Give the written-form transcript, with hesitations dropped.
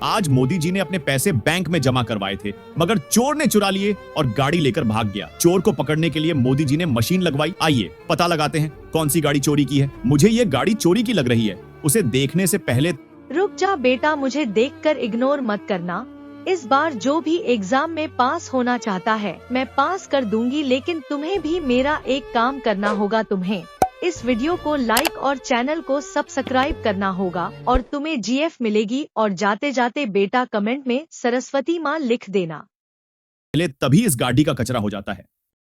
आज मोदी जी ने अपने पैसे बैंक में जमा करवाए थे, मगर चोर ने चुरा लिए और गाड़ी लेकर भाग गया। चोर को पकड़ने के लिए मोदी जी ने मशीन लगवाई। आइए पता लगाते हैं कौन सी गाड़ी चोरी की है। मुझे ये गाड़ी चोरी की लग रही है। उसे देखने से पहले रुक जा बेटा, मुझे देखकर इग्नोर मत करना। इस बार जो भी एग्जाम में पास होना चाहता है मैं पास कर दूंगी, लेकिन तुम्हें भी मेरा एक काम करना होगा। तुम्हें इस वीडियो को लाइक और चैनल को सब्सक्राइब करना होगा और तुम्हें जीएफ मिलेगी। और जाते जाते बेटा कमेंट में सरस्वती माँ लिख देना। तभी इस गाड़ी का कचरा हो जाता है।